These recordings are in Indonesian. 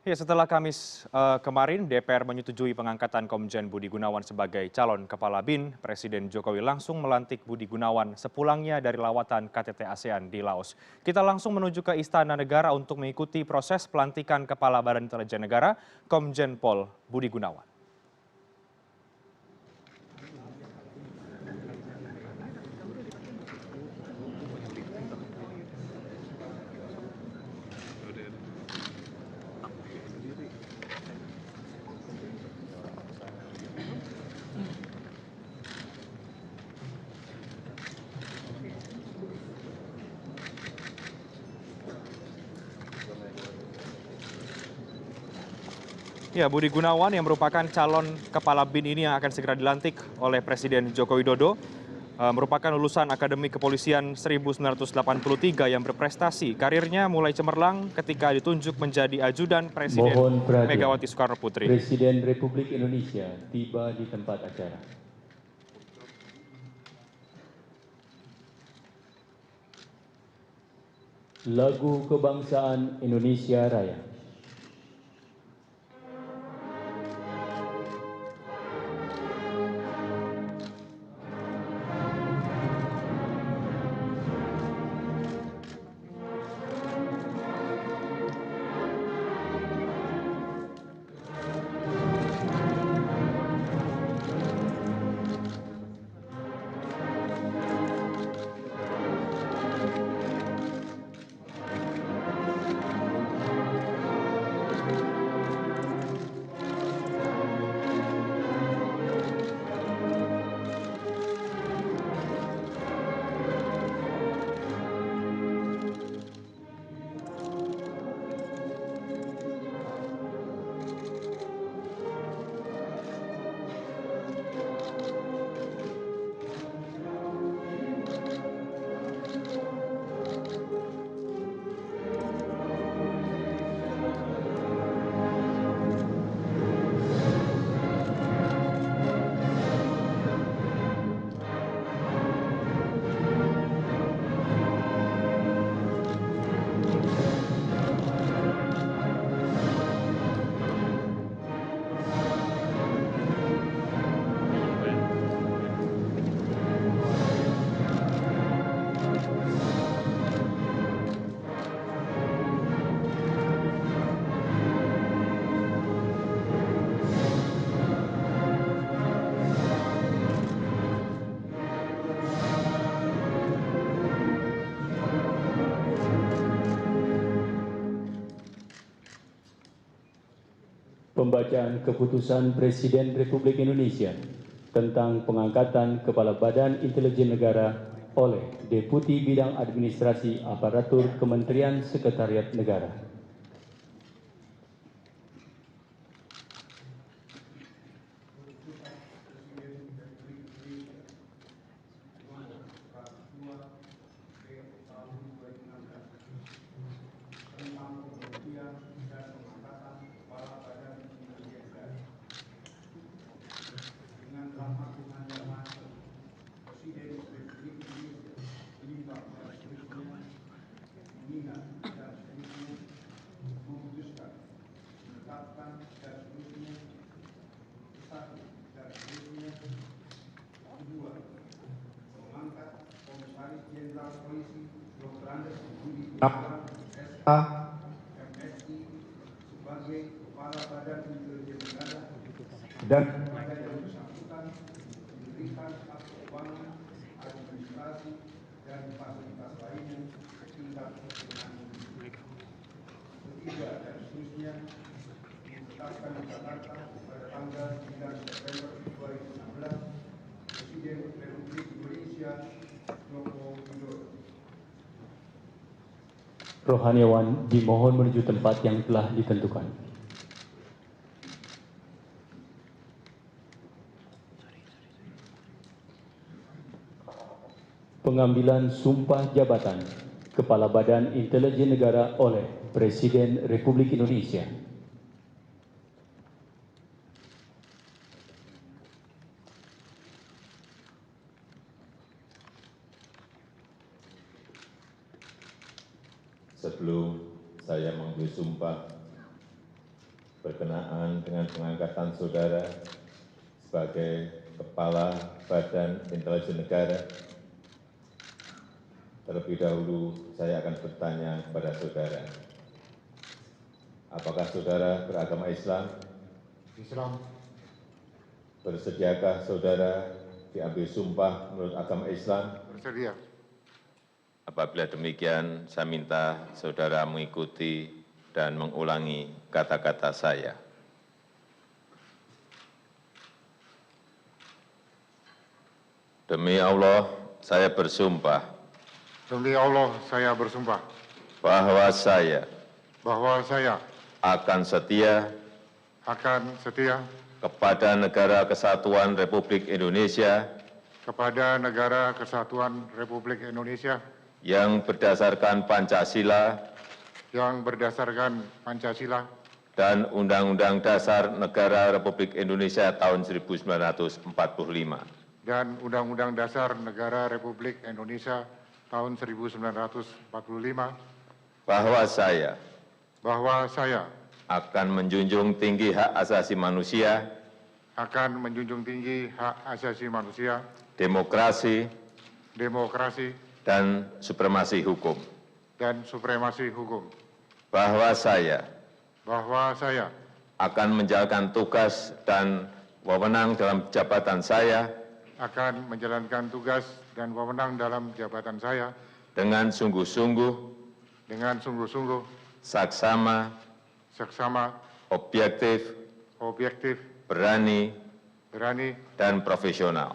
Ya, setelah Kamis kemarin DPR menyetujui pengangkatan Komjen Budi Gunawan sebagai calon kepala BIN, Presiden Jokowi langsung melantik Budi Gunawan sepulangnya dari lawatan KTT ASEAN di Laos. Kita langsung menuju ke Istana Negara untuk mengikuti proses pelantikan Kepala Badan Intelijen Negara, Komjen Pol Budi Gunawan. Ya, Budi Gunawan yang merupakan calon kepala BIN ini yang akan segera dilantik oleh Presiden Joko Widodo merupakan lulusan Akademi Kepolisian 1983 yang berprestasi. Karirnya mulai cemerlang ketika ditunjuk menjadi ajudan Presiden Megawati Soekarno Putri. Presiden Republik Indonesia tiba di tempat acara. Lagu Kebangsaan Indonesia Raya. Pembacaan keputusan Presiden Republik Indonesia tentang pengangkatan Kepala Badan Intelijen Negara oleh Deputi Bidang Administrasi Aparatur Kementerian Sekretariat Negara. Sebagai Kepala Badan Intelijen Negara dan kepada yang bersangkutan diberikan hak keuangan, administrasi, dan fasilitas lainnya tingkat kewenangan. Ketiga dan seterusnya ditetapkan di Jakarta pada tanggal 9 September 2016 Presiden Republik Indonesia Joko Widodo. Rohaniawan dimohon menuju tempat yang telah ditentukan. Pengambilan sumpah jabatan Kepala Badan Intelijen Negara oleh Presiden Republik Indonesia. Sebelum saya mengambil sumpah, berkenaan dengan pengangkatan saudara sebagai Kepala Badan Intelijen Negara. Terlebih dahulu saya akan bertanya kepada saudara, apakah saudara beragama Islam? Islam. Bersediakah saudara diambil sumpah menurut agama Islam? Bersedia. Apabila demikian, saya minta saudara mengikuti dan mengulangi kata-kata saya. Demi Allah, saya bersumpah Demi Allah, saya bersumpah bahwa saya akan setia kepada Negara Kesatuan Republik Indonesia kepada Negara Kesatuan Republik Indonesia yang berdasarkan Pancasila dan Undang-Undang Dasar Negara Republik Indonesia tahun 1945, dan Undang-Undang Dasar Negara Republik Indonesia tahun 1945, bahwa saya akan menjunjung tinggi hak asasi manusia, demokrasi, dan supremasi hukum. Bahwa saya akan menjalankan tugas dan wewenang dalam jabatan saya dengan sungguh-sungguh, saksama, objektif, berani, dan profesional.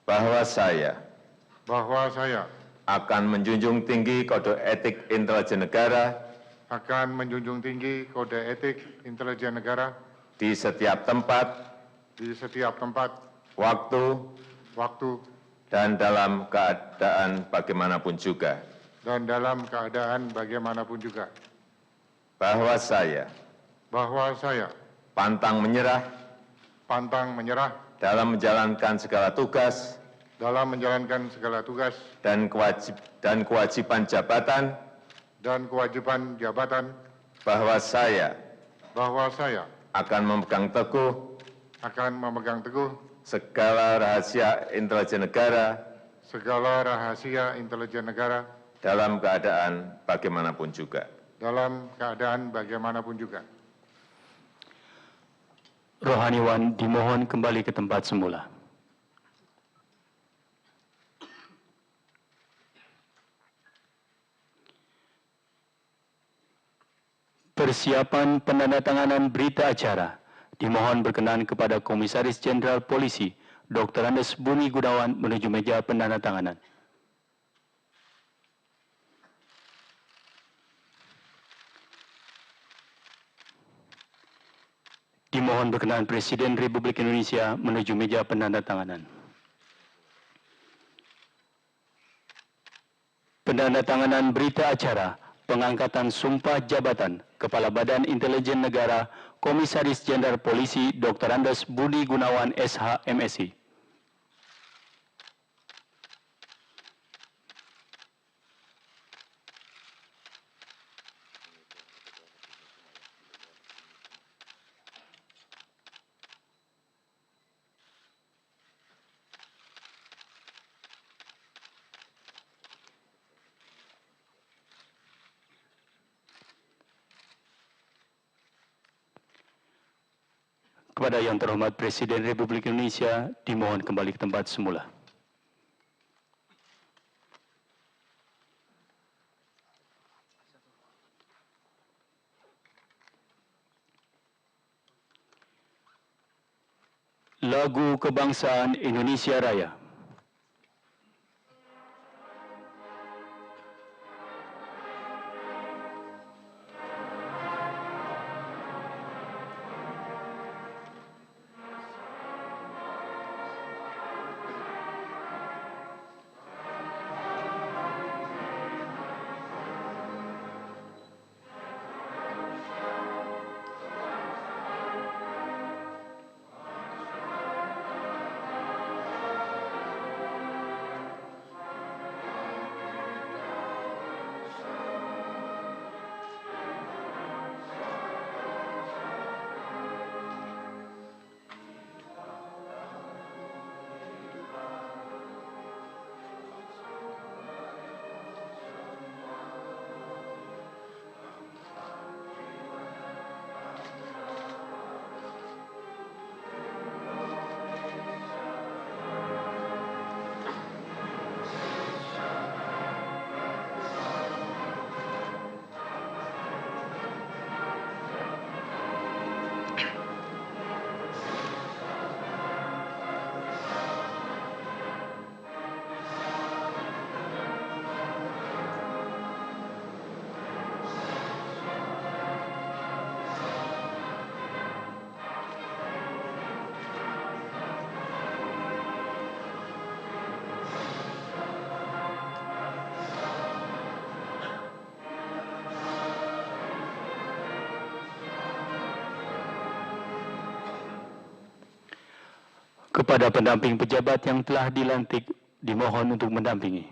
Bahwa saya akan menjunjung tinggi kode etik intelijen negara di setiap tempat, waktu, dan dalam keadaan bagaimanapun juga. Bahwa saya pantang menyerah dalam menjalankan segala tugas dan kewajiban jabatan. Bahwa saya akan memegang teguh segala rahasia intelijen negara dalam keadaan bagaimanapun juga. Rohaniwan dimohon kembali ke tempat semula. Persiapan penandatanganan berita acara dimohon berkenan kepada Komisaris Jenderal Polisi Dr. Andes Budi Gunawan menuju meja penandatanganan. Dimohon berkenan Presiden Republik Indonesia menuju meja penandatanganan. Penandatanganan berita acara pengangkatan sumpah jabatan Kepala Badan Intelijen Negara Komisaris Jenderal Polisi Dr. Andes Budi Gunawan SH MSI. Kepada yang terhormat Presiden Republik Indonesia, dimohon kembali ke tempat semula. Lagu Kebangsaan Indonesia Raya. Kepada pendamping pejabat yang telah dilantik, dimohon untuk mendampingi.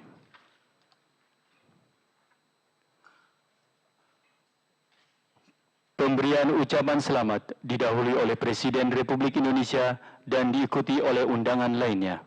Pemberian ucapan selamat didahului oleh Presiden Republik Indonesia dan diikuti oleh undangan lainnya.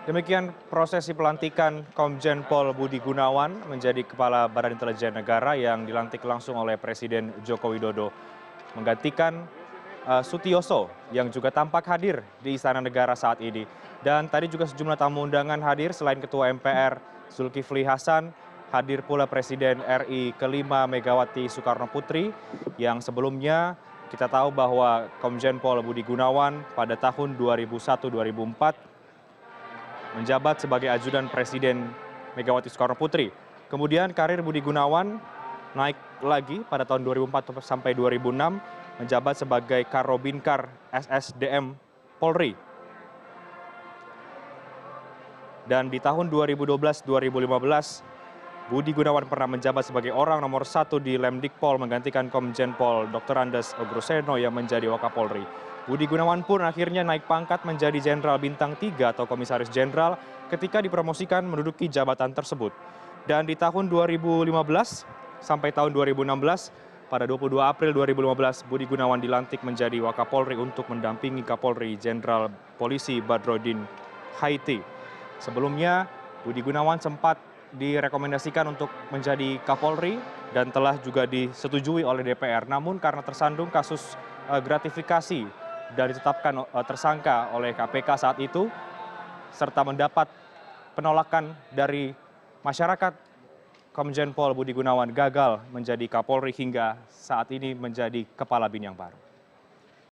Demikian prosesi pelantikan Komjen Pol Budi Gunawan menjadi Kepala Badan Intelijen Negara yang dilantik langsung oleh Presiden Joko Widodo, menggantikan Sutioso yang juga tampak hadir di Istana Negara saat ini. Dan tadi juga sejumlah tamu undangan hadir selain Ketua MPR Zulkifli Hasan, hadir pula Presiden RI kelima Megawati Soekarno Putri yang sebelumnya kita tahu bahwa Komjen Pol Budi Gunawan pada tahun 2001-2004 menjabat sebagai ajudan Presiden Megawati Soekarno Putri. Kemudian karir Budi Gunawan naik lagi pada tahun 2004 sampai 2006 menjabat sebagai Karobinkar SSDM Polri. Dan di tahun 2012-2015 Budi Gunawan pernah menjabat sebagai orang nomor 1 di Lemdikpol menggantikan Komjen Pol Dr. Andes Ogroseno yang menjadi Wakapolri. Budi Gunawan pun akhirnya naik pangkat menjadi Jenderal Bintang 3 atau Komisaris Jenderal ketika dipromosikan menduduki jabatan tersebut. Dan di tahun 2015 sampai tahun 2016, pada 22 April 2015, Budi Gunawan dilantik menjadi Wakapolri untuk mendampingi Kapolri Jenderal Polisi Badrodin Haiti. Sebelumnya, Budi Gunawan sempat direkomendasikan untuk menjadi Kapolri dan telah juga disetujui oleh DPR. Namun karena tersandung kasus gratifikasi dan ditetapkan tersangka oleh KPK saat itu, serta mendapat penolakan dari masyarakat, Komjen Pol Budi Gunawan gagal menjadi Kapolri hingga saat ini menjadi Kepala BIN yang baru.